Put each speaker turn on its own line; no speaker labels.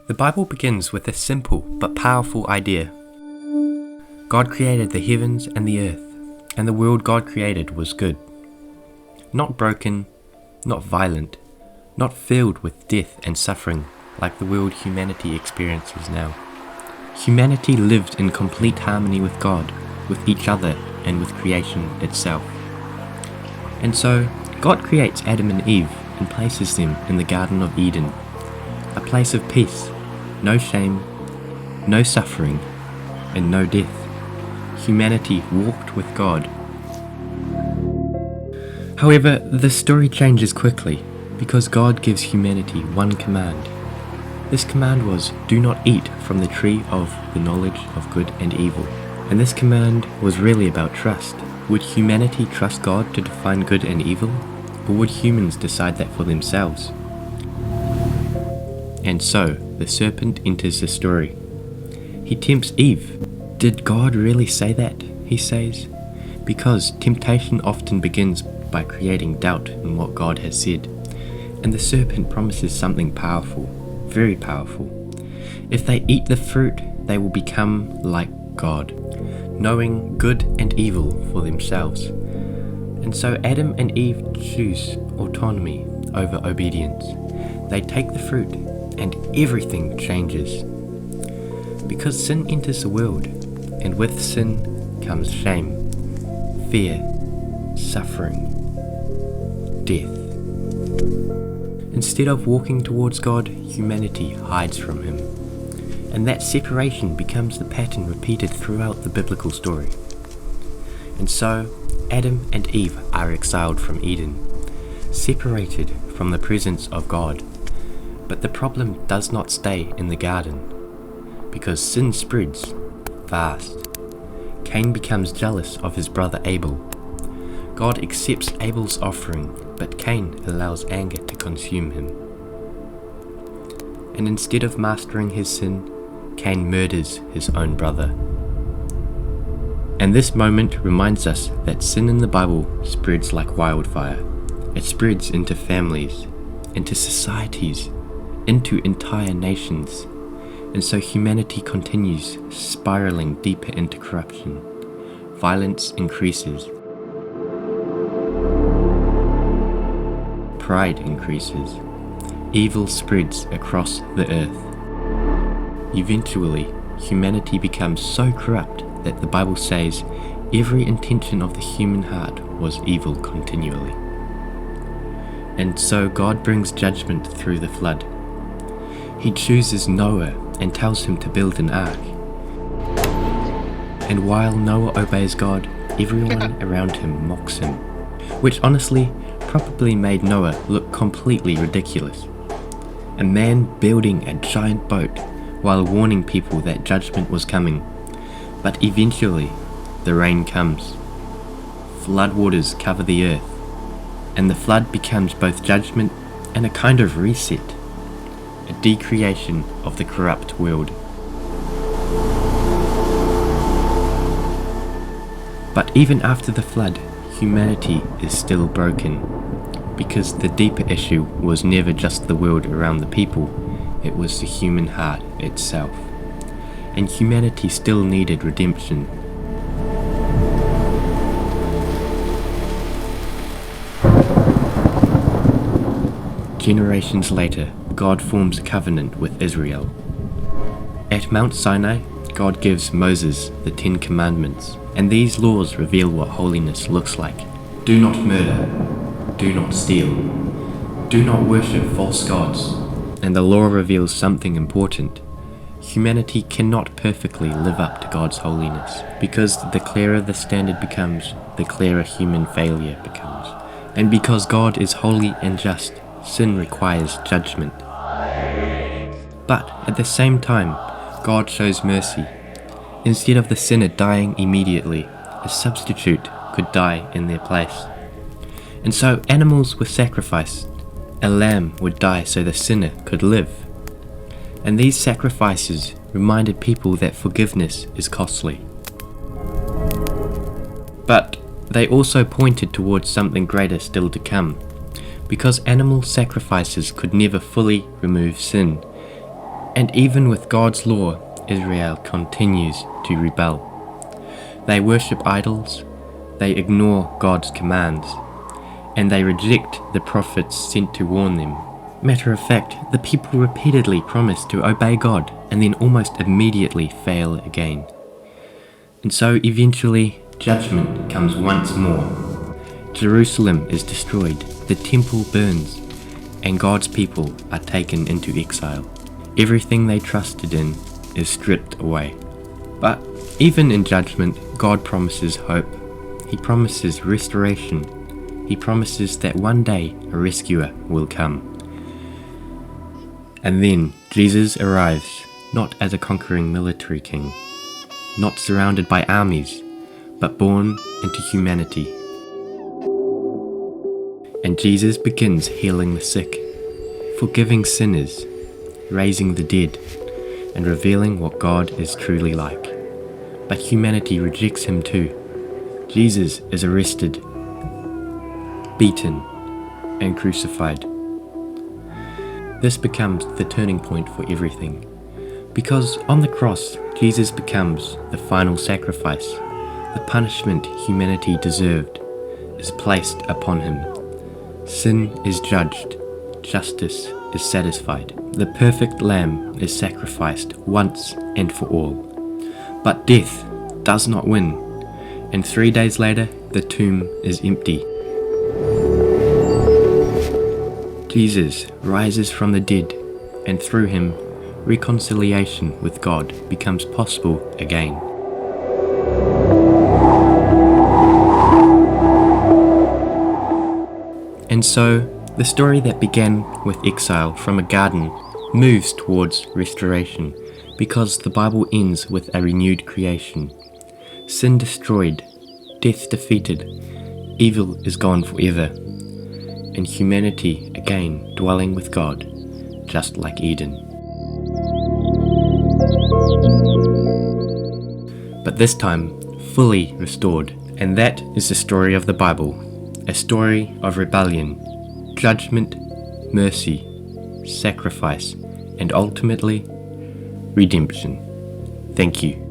The Bible begins with a simple but powerful idea. God created the heavens and the earth, and the world God created was good. Not broken, not violent, not filled with death and suffering like the world humanity experiences now. Humanity lived in complete harmony with God, with each other, and with creation itself. And so, God creates Adam and Eve and places them in the Garden of Eden, a place of peace, no shame, no suffering, and no death. Humanity walked with God. However, the story changes quickly because God gives humanity one command. This command was, do not eat from the tree of the knowledge of good and evil. And this command was really about trust. Would humanity trust God to define good and evil? Or would humans decide that for themselves? And so, the serpent enters the story. He tempts Eve. Did God really say that? He says. Because temptation often begins by creating doubt in what God has said. And the serpent promises something powerful, very powerful. If they eat the fruit, they will become like God, knowing good and evil for themselves. And so Adam and Eve choose autonomy over obedience. They take the fruit, and everything changes. Because sin enters the world, and with sin comes shame, fear, suffering, death. Instead of walking towards God, humanity hides from Him. And that separation becomes the pattern repeated throughout the biblical story. And so, Adam and Eve are exiled from Eden, separated from the presence of God. But the problem does not stay in the garden, because sin spreads fast. Cain becomes jealous of his brother Abel. God accepts Abel's offering, but Cain allows anger to consume him. And instead of mastering his sin, Cain murders his own brother. And this moment reminds us that sin in the Bible spreads like wildfire. It spreads into families, into societies, into entire nations. And so humanity continues spiraling deeper into corruption. Violence increases. Pride increases. Evil spreads across the earth. Eventually, humanity becomes so corrupt that the Bible says every intention of the human heart was evil continually. And so God brings judgment through the flood. He chooses Noah and tells him to build an ark. And while Noah obeys God, everyone around him mocks him, which honestly probably made Noah look completely ridiculous. A man building a giant boat while warning people that judgment was coming. But eventually, the rain comes. Floodwaters cover the earth, and the flood becomes both judgment and a kind of reset, a decreation of the corrupt world. But even after the flood, humanity is still broken, because the deeper issue was never just the world around the people, it was the human heart itself. And humanity still needed redemption. Generations later, God forms a covenant with Israel. At Mount Sinai, God gives Moses the 10 Commandments, and these laws reveal what holiness looks like. Do not murder. Do not steal. Do not worship false gods. And the law reveals something important. Humanity cannot perfectly live up to God's holiness, because the clearer the standard becomes, the clearer human failure becomes. And because God is holy and just, sin requires judgment. But at the same time, God shows mercy. Instead of the sinner dying immediately, a substitute could die in their place. And so animals were sacrificed. A lamb would die so the sinner could live. And these sacrifices reminded people that forgiveness is costly. But they also pointed towards something greater still to come, because animal sacrifices could never fully remove sin, And even with God's law, Israel continues to rebel. They worship idols, they ignore God's commands, and they reject the prophets sent to warn them. Matter of fact, the people repeatedly promise to obey God and then almost immediately fail again. And so eventually, judgment comes once more. Jerusalem is destroyed, the temple burns, and God's people are taken into exile. Everything they trusted in is stripped away. But even in judgment, God promises hope. He promises restoration. He promises that one day a rescuer will come. And then Jesus arrives, not as a conquering military king, not surrounded by armies, but born into humanity. And Jesus begins healing the sick, forgiving sinners, raising the dead, and revealing what God is truly like. But humanity rejects him too. Jesus is arrested, beaten, and crucified. This becomes the turning point for everything, because on the cross, Jesus becomes the final sacrifice. The punishment humanity deserved is placed upon him. Sin is judged, justice is satisfied. The perfect lamb is sacrificed once and for all. But death does not win, and 3 days later, the tomb is empty. Jesus rises from the dead, and through him, reconciliation with God becomes possible again. And so, the story that began with exile from a garden moves towards restoration, because the Bible ends with a renewed creation. Sin destroyed, death defeated, evil is gone forever, and humanity again dwelling with God, just like Eden. But this time, fully restored. And that is the story of the Bible, a story of rebellion, judgment, mercy, sacrifice, and ultimately, redemption. Thank you.